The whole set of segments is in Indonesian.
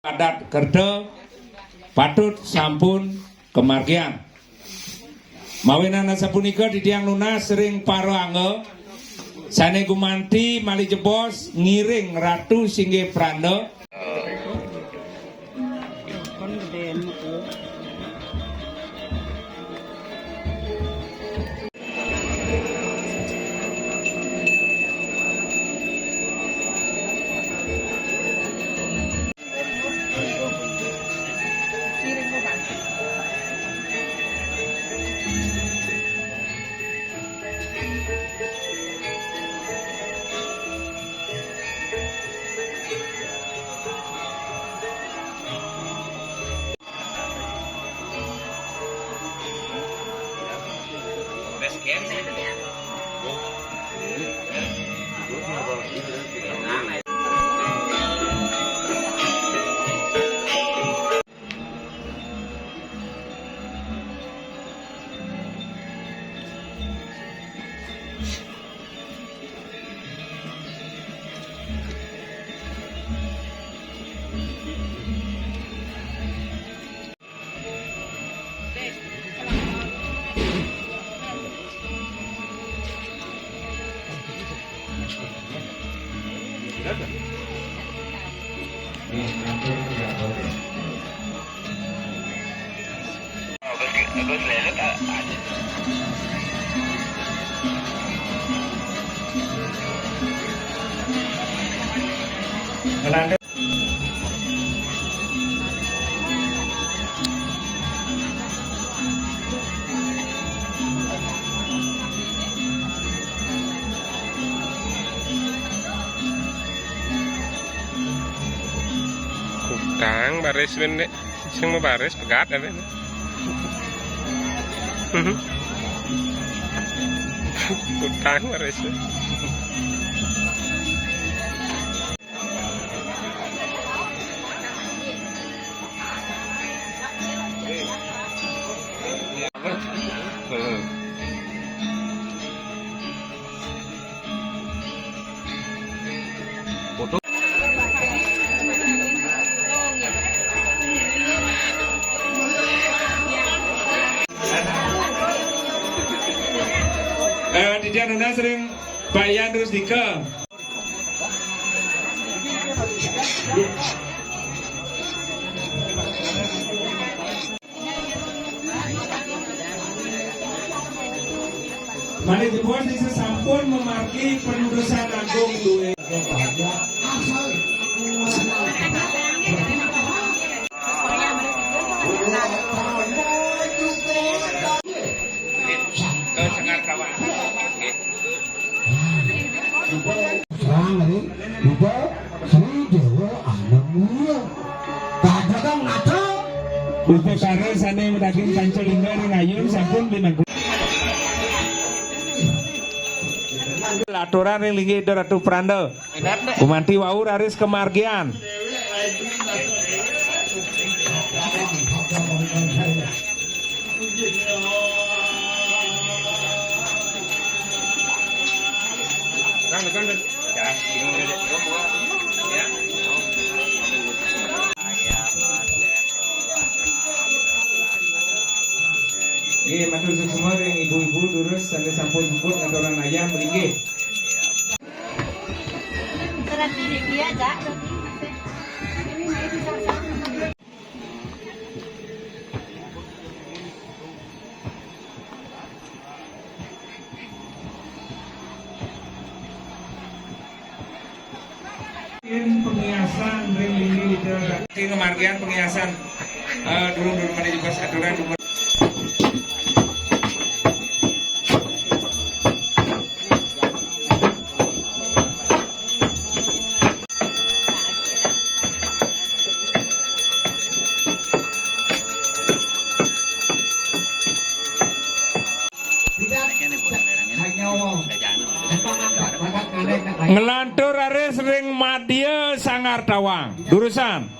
Adat kerja patut sampun kemargian. Mawinana sapunika ditiang lunas sering paro anggo sane gumanti mali jebos ngiring ratu singge pranda. Tang baris ben sing mau baris pegat ada. Tang baris. Di Januna sering bayan terus dika. Mari dibuat di sampun memarki penudusan agung duwe. Upakara sane daging pancolingga ring ayun sampun binangku. Aturan ring linggi Ratu Pranda. Kumanti wau raris kemargian. Oke, matur semua yang ibu-ibu terus sampai sampun jemput ngatoran ayam linggih. Serat dia aja. Penghiasan ring linggih di kemargian penghiasan durung-durung mana juga aturan umur. Ngelantur aris ring madya sangar tawang durusan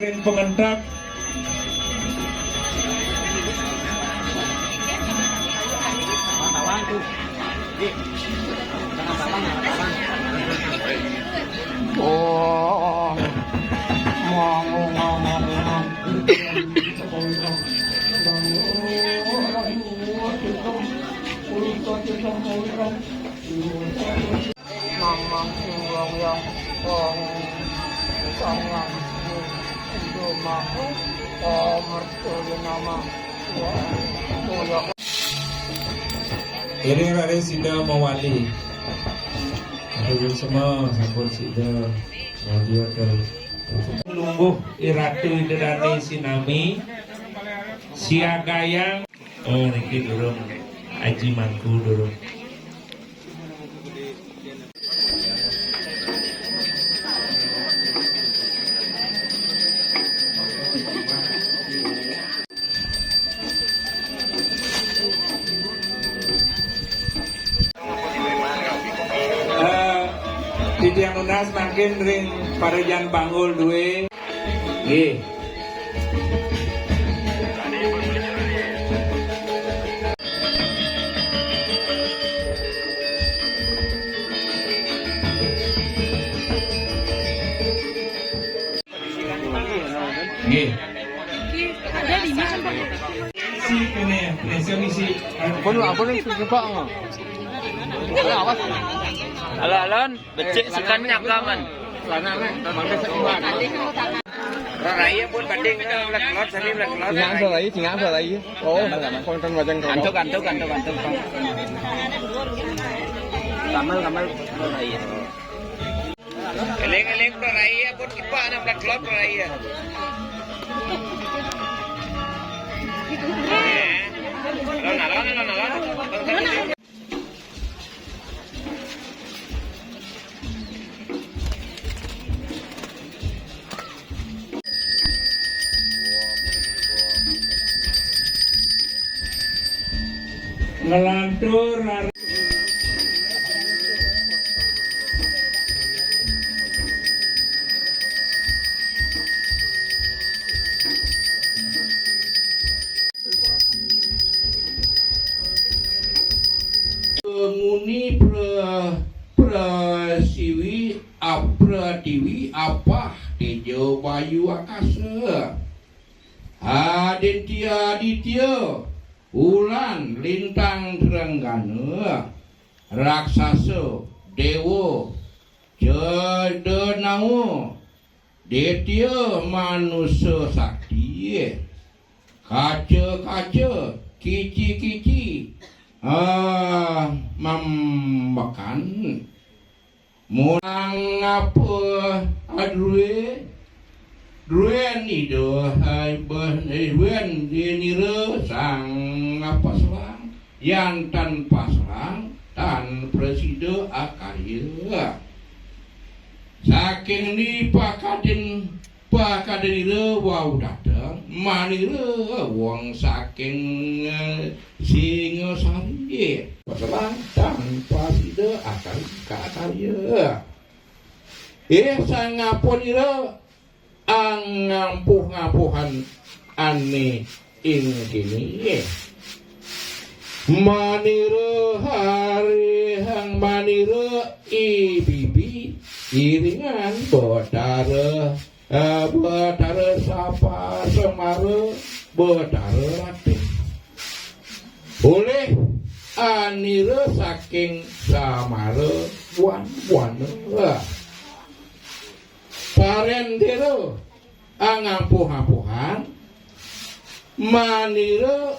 Pengentak. Oh, Ini ada sida mawali. Ada semua sampun sida radio ke lungguh iratu derane sinami siagayang niki durung aji mangku durung. Titiang lunas makin ring parejan banggul duwe. Nggih. Nggih. Ada di mana Pak? Si kene, misi. apa nih pak? Awas. Halo Alon, becik sekan nyakaman. Raya pun banding kita lek-lek sani lek-lek. Singa lagi. Oh, konten wajang Kantuk. Kamal raya. Eleng raya pun kipa anak lek-lek raya. Alon. Ngelantur muni prasiwi apratiwi apa tejo bayu akasa aditya ulan lintang terenggana raksasa dewa jedenawa detya manusia sakti kaca kici membakan mulang apa Duen itu duen dinira sang apa selang yang tanpa selang tan presiden akarya saking di pakadin ira wau datang manira wong saking Singosari selang tanpa presiden akarya sang ngapun ira ngampuhan ane ing kini manira hari hang manira ibibi iringan betara sapa semara betara rati oleh anira saking samara wan parendero ngampuhan manira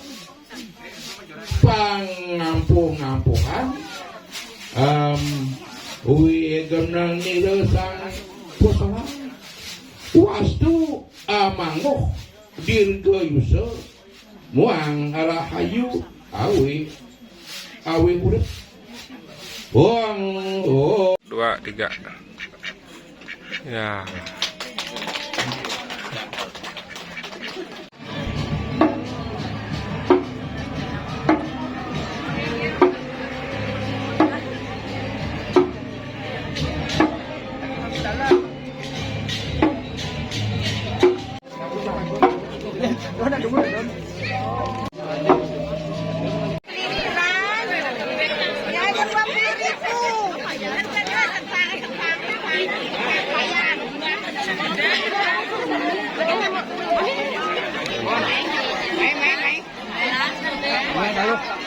pangampuhan wi gemnang nira sang pusala wastu amangguh dirga yusa muang rahayu awi urip wong 2, 3. Ya. tuh.